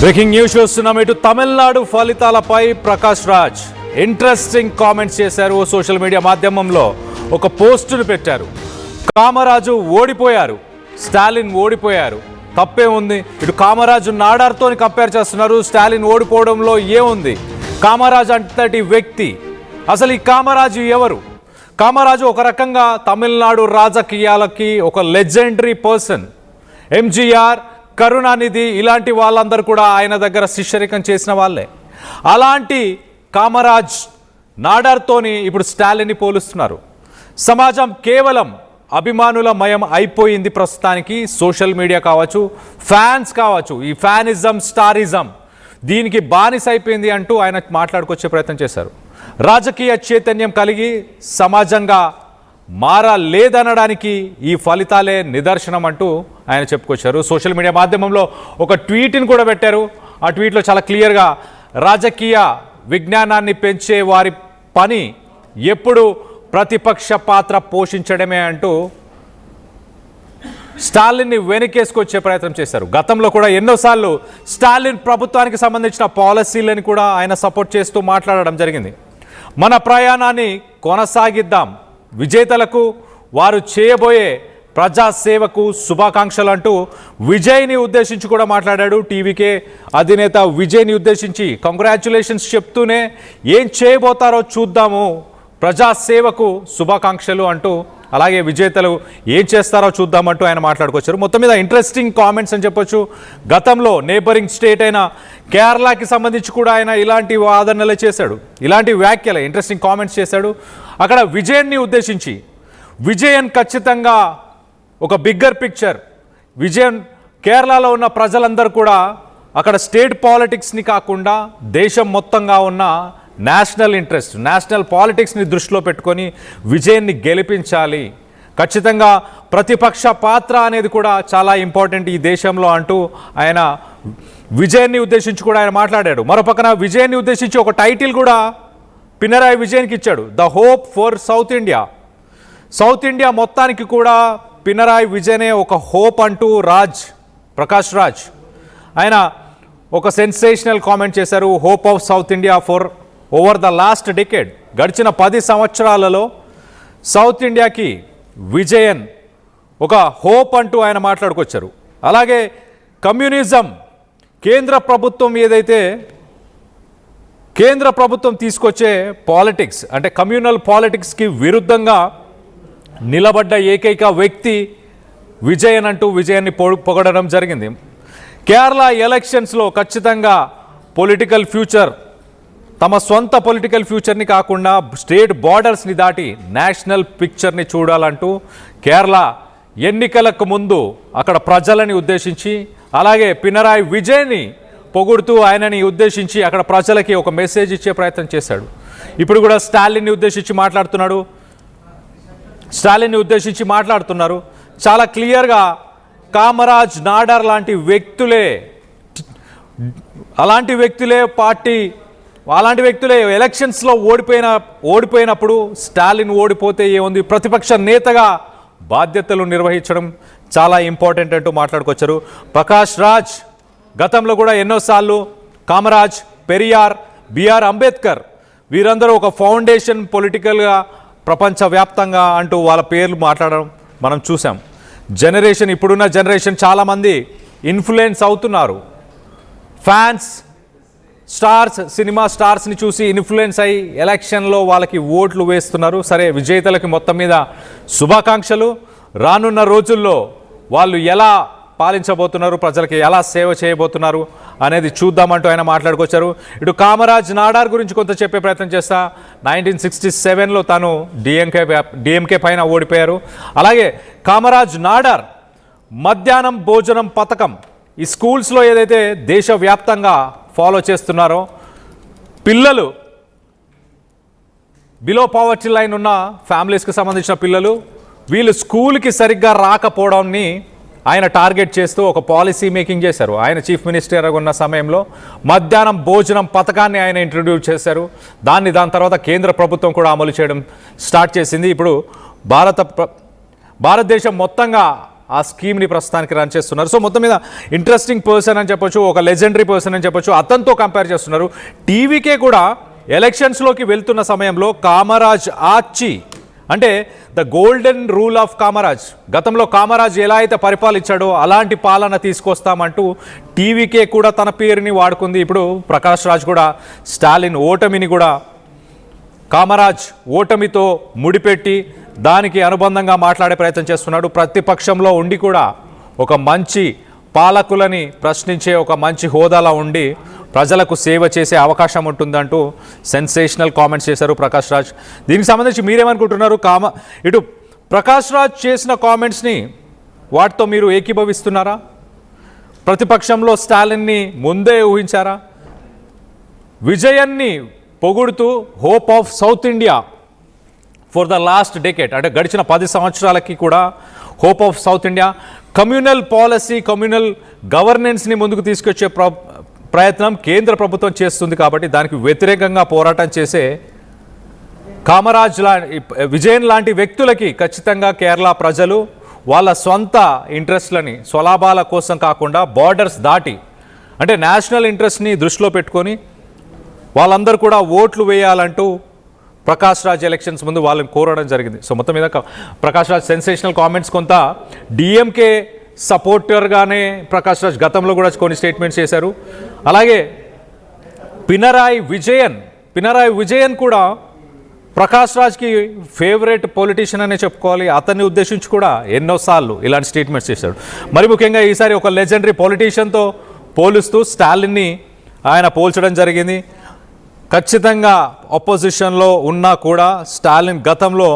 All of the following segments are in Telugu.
బ్రేకింగ్ న్యూస్ చూస్తున్నాం. ఇటు తమిళనాడు ఫలితాలపై ప్రకాష్ రాజ్ ఇంట్రెస్టింగ్ కామెంట్స్ చేశారు. సోషల్ మీడియా మాధ్యమంలో ఒక పోస్టును పెట్టారు. కామరాజు ఓడిపోయారు, స్టాలిన్ ఓడిపోయారు, తప్పే ఉంది. ఇటు కామరాజు నాడార్తో కంపేర్ చేస్తున్నారు. స్టాలిన్ ఓడిపోవడంలో ఏముంది? కామరాజు అంతటి వ్యక్తి, అసలు ఈ కామరాజు ఎవరు? కామరాజు ఒక రకంగా తమిళనాడు రాజకీయాలకి ఒక లెజెండరీ పర్సన్. ఎంజీఆర్, కరుణానిధి ఇలాంటి వాళ్ళందరూ కూడా ఆయన దగ్గర శిష్యరికం చేసిన వాళ్ళే. అలాంటి కామరాజ్ నాడార్తోని ఇప్పుడు స్టాలిన్ని పోలుస్తున్నారు. సమాజం కేవలం అభిమానుల మయం అయిపోయింది ప్రస్తుతానికి. సోషల్ మీడియా కావచ్చు, ఫ్యాన్స్ కావచ్చు, ఈ ఫ్యానిజం, స్టారిజం దీనికి బానిస అయిపోయింది అంటూ ఆయన మాట్లాడుకొచ్చే ప్రయత్నం చేశారు. రాజకీయ చైతన్యం కలిగి సమాజంగా మారలేదనడానికి ఈ ఫలితాలే నిదర్శనం అంటూ ఆయన చెప్పుకొచ్చారు. సోషల్ మీడియా మాధ్యమంలో ఒక ట్వీట్ని కూడా పెట్టారు. ఆ ట్వీట్లో చాలా క్లియర్గా రాజకీయ విజ్ఞానాన్ని పెంచే వారి పని ఎప్పుడు ప్రతిపక్ష పాత్ర పోషించడమే అంటూ స్టాలిన్ని వెనకేసుకొచ్చే ప్రయత్నం చేశారు. గతంలో కూడా ఎన్నోసార్లు స్టాలిన్ ప్రభుత్వానికి సంబంధించిన పాలసీలను కూడా ఆయన సపోర్ట్ చేస్తూ మాట్లాడడం జరిగింది. మన ప్రయాణాన్ని కొనసాగిద్దాం, విజేతలకు వారు చేయబోయే ప్రజాసేవకు శుభాకాంక్షలు అంటూ విజయ్ని ఉద్దేశించి కూడా మాట్లాడాడు. టీవీకే అధినేత విజయ్ని ఉద్దేశించి కంగ్రాచ్యులేషన్స్ చెప్తూనే ఏం చేయబోతారో చూద్దాము, ప్రజాసేవకు శుభాకాంక్షలు అంటూ, అలాగే విజేతలు ఏం చేస్తారో చూద్దామంటూ ఆయన మాట్లాడుకొచ్చారు. మొత్తం మీద ఇంట్రెస్టింగ్ కామెంట్స్ అని చెప్పొచ్చు. గతంలో నేబరింగ్ స్టేట్ అయిన కేరళకి సంబంధించి కూడా ఆయన ఇలాంటి వాదనలే చేశాడు, ఇలాంటి వ్యాఖ్యలే ఇంట్రెస్టింగ్ కామెంట్స్ చేశాడు. అక్కడ విజయన్ని ఉద్దేశించి, విజయన్ ఖచ్చితంగా ఒక బిగ్గర్ పిక్చర్, విజయన్ కేరళలో ఉన్న ప్రజలందరూ కూడా అక్కడ స్టేట్ పాలిటిక్స్ని కాకుండా దేశం మొత్తంగా ఉన్న నేషనల్ ఇంట్రెస్ట్, నేషనల్ పాలిటిక్స్ని దృష్టిలో పెట్టుకొని విజయన్ని గెలిపించాలి, ఖచ్చితంగా ప్రతిపక్ష పాత్ర అనేది కూడా చాలా ఇంపార్టెంట్ ఈ దేశంలో అంటూ ఆయన విజయన్ని ఉద్దేశించి కూడా ఆయన మాట్లాడాడు. మరోపక్కన విజయన్ని ఉద్దేశించి ఒక టైటిల్ కూడా పినరాయి విజయన్కి ఇచ్చాడు, the hope for south India. South India మొత్తానికి కూడా పినరాయి విజయనే ఒక హోప్ అంటూ ప్రకాష్ రాజ్ ఆయన ఒక సెన్సేషనల్ కామెంట్ చేశారు. Hope of South India for over the last decade. గడిచిన 10 సంవత్సరాలలో సౌత్ ఇండియాకి విజయన్ ఒక హోప్ అంటూ ఆయన మాట్లాడుకొచ్చారు. అలాగే కమ్యూనిజం, కేంద్ర ప్రభుత్వం తీసుకొచ్చే పాలిటిక్స్ అంటే కమ్యూనల్ పాలిటిక్స్కి విరుద్ధంగా నిలబడ్డ ఏకైక వ్యక్తి విజయన్ అంటూ విజయన్ని పొగడడం జరిగింది. కేరళ ఎలక్షన్స్లో ఖచ్చితంగా పొలిటికల్ ఫ్యూచర్, తమ సొంత పొలిటికల్ ఫ్యూచర్ని కాకుండా స్టేట్ బార్డర్స్ని దాటి నేషనల్ పిక్చర్ని చూడాలంటూ కేరళ ఎన్నికలకు ముందు అక్కడ ప్రజలని ఉద్దేశించి, అలాగే పినరాయి విజయ్ని పొగుడుతూ ఆయనని ఉద్దేశించి అక్కడ ప్రజలకి ఒక మెసేజ్ ఇచ్చే ప్రయత్నం చేశాడు. ఇప్పుడు కూడా స్టాలిన్ని ఉద్దేశించి మాట్లాడుతున్నారు. చాలా క్లియర్గా కామరాజ్, నాడార్ లాంటి వ్యక్తులే, అలాంటి వ్యక్తులే ఎలక్షన్స్లో ఓడిపోయినప్పుడు స్టాలిన్ ఓడిపోతే ఏముంది, ప్రతిపక్ష నేతగా బాధ్యతలు నిర్వహించడం చాలా ఇంపార్టెంట్ అంటూ మాట్లాడుకొచ్చారు. ప్రకాష్ రాజ్ గతంలో కూడా ఎన్నోసార్లు కామరాజ్, పెరియార్, బిఆర్ అంబేద్కర్ వీరందరూ ఒక ఫౌండేషన్ పొలిటికల్గా ప్రపంచవ్యాప్తంగా అంటూ వాళ్ళ పేర్లు మాట్లాడడం మనం చూసాం. ఇప్పుడున్న జనరేషన్ చాలామంది ఇన్ఫ్లుయెన్స్ అవుతున్నారు. ఫ్యాన్స్, సినిమా స్టార్స్ని చూసి ఇన్ఫ్లుయెన్స్ అయ్యి ఎలక్షన్లో వాళ్ళకి ఓట్లు వేస్తున్నారు. సరే, విజేతలకి మొత్తం మీద శుభాకాంక్షలు. రానున్న రోజుల్లో వాళ్ళు ఎలా పాలించబోతున్నారు, ప్రజలకి ఎలా సేవ చేయబోతున్నారు అనేది చూద్దామంటూ ఆయన మాట్లాడుకొచ్చారు. ఇటు కామరాజ్ నాడార్ గురించి కొంత చెప్పే ప్రయత్నం చేస్తా. 1967లో తాను డిఎంకే పైన ఓడిపోయారు. అలాగే కామరాజ్ నాడార్ మధ్యాహ్నం భోజనం పథకం ఈ స్కూల్స్లో ఏదైతే దేశవ్యాప్తంగా ఫాలో చేస్తున్నారో, పిల్లలు బిలో పావర్టీ లైన్ ఉన్న ఫ్యామిలీస్కి సంబంధించిన పిల్లలు వీళ్ళు స్కూల్కి సరిగ్గా రాకపోవడాన్ని ఆయన టార్గెట్ చేస్తూ ఒక పాలసీ మేకింగ్ చేశారు. ఆయన చీఫ్ మినిస్టర్ ఉన్న సమయంలో మధ్యాహ్నం భోజనం పథకాన్ని ఆయన ఇంట్రడ్యూస్ చేశారు. దాని తర్వాత కేంద్ర ప్రభుత్వం కూడా అమలు చేయడం స్టార్ట్ చేసింది. ఇప్పుడు భారతదేశం మొత్తంగా ఆ స్కీమ్ని ప్రస్తుతానికి రన్ చేస్తున్నారు. సో మొత్తం మీద ఇంట్రెస్టింగ్ పర్సన్ అని చెప్పొచ్చు, ఒక లెజెండరీ పర్సన్ అని చెప్పొచ్చు. అతనితో కంపేర్ చేస్తున్నారు. టీవీకే కూడా ఎలక్షన్స్లోకి వెళ్తున్న సమయంలో కామరాజ్ ఆచి అంటే the golden rule of Kamaraj, గతంలో కామరాజ్ ఎలా అయితే పరిపాలించాడో అలాంటి పాలన తీసుకొస్తామంటూ టీవీకే కూడా తన పేరుని వాడుకుంది. ఇప్పుడు ప్రకాష్ రాజ్ కూడా స్టాలిన్ ఓటమిని కూడా కామరాజ్ ఓటమితో ముడిపెట్టి దానికి అనుబంధంగా మాట్లాడే ప్రయత్నం చేస్తున్నాడు. ప్రతిపక్షంలో ఉండి కూడా ఒక మంచి పాలకులని ప్రశ్నించే ఒక మంచి హోదాలో ఉండి ప్రజలకు సేవ చేసే అవకాశం ఉంటుందంటూ సెన్సేషనల్ కామెంట్స్ చేశారు ప్రకాష్ రాజ్. దీనికి సంబంధించి మీరేమనుకుంటున్నారు? ఇటు ప్రకాష్ రాజ్ చేసిన కామెంట్స్ని వాటితో మీరు ఏకీభవిస్తున్నారా? ప్రతిపక్షంలో స్టాలిన్ని ముందే ఊహించారా? విజయాన్ని పొగుడుతూ hope of South India for the last decade అంటే గడిచిన 10 సంవత్సరాలకి కూడా hope of South India communal policy, communal గవర్నెన్స్ని ముందుకు తీసుకొచ్చే ప్రయత్నం కేంద్ర ప్రభుత్వం చేస్తుంది. కాబట్టి దానికి వ్యతిరేకంగా పోరాటం చేసే కామరాజ్ విజయన్ లాంటి వ్యక్తులకి ఖచ్చితంగా కేరళ ప్రజలు వాళ్ళ సొంత ఇంట్రెస్ట్లని స్వలాభాల కోసం కాకుండా బార్డర్స్ దాటి అంటే నేషనల్ ఇంట్రెస్ట్ని దృష్టిలో పెట్టుకొని వాళ్ళందరూ కూడా ఓట్లు వేయాలంటూ ప్రకాష్ రాజ్ ఎలక్షన్స్ ముందు వాళ్ళని కోరడం జరిగింది. సో మొత్తం మీద ప్రకాష్ రాజ్ సెన్సేషనల్ కామెంట్స్, కొంత డిఎంకే సపోర్టర్గానే ప్రకాష్ రాజ్ గతంలో కూడా కొన్ని స్టేట్మెంట్స్ చేశారు. అలాగే పినరాయి విజయన్ కూడా ప్రకాష్ రాజ్కి ఫేవరెట్ పొలిటీషియన్ అనే చెప్పుకోవాలి. అతన్ని ఉద్దేశించి కూడా ఎన్నోసార్లు ఇలాంటి స్టేట్మెంట్స్ చేశాడు. మరి ముఖ్యంగా ఈసారి ఒక లెజెండరీ పొలిటీషియన్తో పోలుస్తూ స్టాలిన్ని ఆయన పోల్చడం జరిగింది. ఖచ్చితంగా ఆపోజిషన్లో ఉన్నా కూడా స్టాలిన్ గతంలో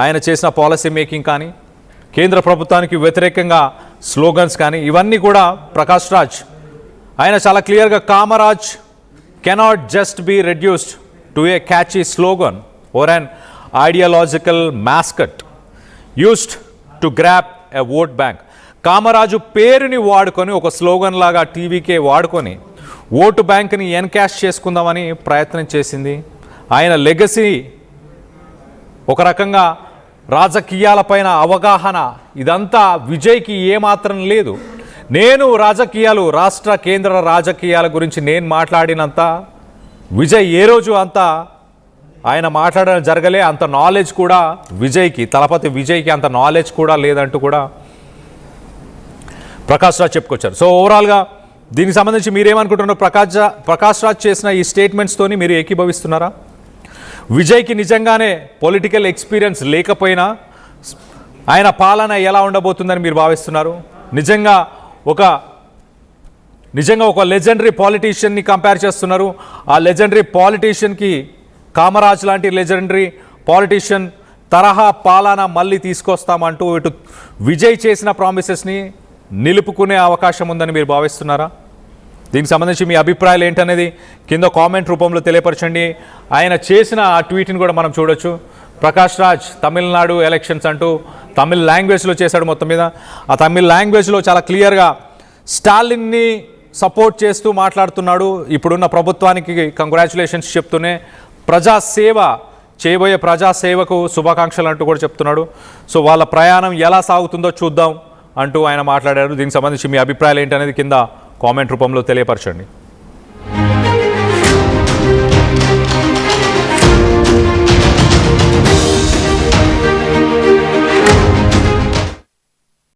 ఆయన చేసిన పాలసీ మేకింగ్ కానీ కేంద్ర ప్రభుత్వానికి వ్యతిరేకంగా స్లోగన్స్ కానీ ఇవన్నీ కూడా ప్రకాష్ రాజ్ ఆయన చాలా క్లియర్గా Kamaraj cannot just be reduced to a catchy slogan or an ideological mascot used to grab a vote bank. Kamaraju పేరుని వాడుకొని ఒక స్లోగన్ లాగా టీవీకే వాడుకొని ఓటు బ్యాంక్ని ఎన్కాష్ చేసుకుందామని ప్రయత్నం చేసింది. ఆయన లెగసీ ఒక రకంగా రాజకీయాలపైన అవగాహన ఇదంతా విజయ్కి ఏమాత్రం లేదు. నేను రాజకీయాలు రాష్ట్ర కేంద్ర రాజకీయాల గురించి నేను మాట్లాడినంత విజయ్ ఏ రోజు అంతా ఆయన మాట్లాడడం జరగలే. అంత నాలెడ్జ్ కూడా తలపతి విజయ్కి అంత నాలెడ్జ్ కూడా లేదంటూ కూడా ప్రకాష్ రాజ్ చెప్పుకొచ్చారు. సో ఓవరాల్గా దీనికి సంబంధించి మీరేమనుకుంటున్నారు? ప్రకాష్ రాజ్ చేసిన ఈ స్టేట్మెంట్స్తోని మీరు ఏకీభవిస్తున్నారా? విజయ్కి నిజంగానే పొలిటికల్ ఎక్స్పీరియన్స్ లేకపోయినా ఆయన పాలన ఎలా ఉండబోతుందని మీరు భావిస్తున్నారు? నిజంగా ఒక లెజెండరీ పాలిటీషియన్ని కంపేర్ చేస్తున్నారు. ఆ లెజెండరీ పాలిటీషియన్కి కామరాజ్ లాంటి లెజెండరీ పాలిటీషియన్ తరహా పాలన మళ్ళీ తీసుకొస్తామంటూ ఇటు విజయ్ చేసిన ప్రామిసెస్ని నిలుపుకునే అవకాశం ఉందని మీరు భావిస్తున్నారా? దీనికి సంబంధించి మీ అభిప్రాయాలు ఏంటనేది కింద కామెంట్ రూపంలో తెలియపరచండి. ఆయన చేసిన ఆ ట్వీట్ని కూడా మనం చూడొచ్చు. ప్రకాష్ రాజ్ తమిళనాడు ఎలక్షన్స్ అంటూ తమిళ్ లాంగ్వేజ్లో చేశాడు. మొత్తం మీద ఆ తమిళ్ లాంగ్వేజ్లో చాలా క్లియర్గా స్టాలిన్ని సపోర్ట్ చేస్తూ మాట్లాడుతున్నాడు. ఇప్పుడున్న ప్రభుత్వానికి కంగ్రాచులేషన్స్ చెప్తూనే చేయబోయే ప్రజాసేవకు శుభాకాంక్షలు అంటూ కూడా చెప్తున్నాడు. సో వాళ్ళ ప్రయాణం ఎలా సాగుతుందో చూద్దాం అంటూ ఆయన మాట్లాడారు. దీనికి సంబంధించి మీ అభిప్రాయాలు ఏంటనేది కింద కామెంట్ రూపంలో తెలియపరచండి.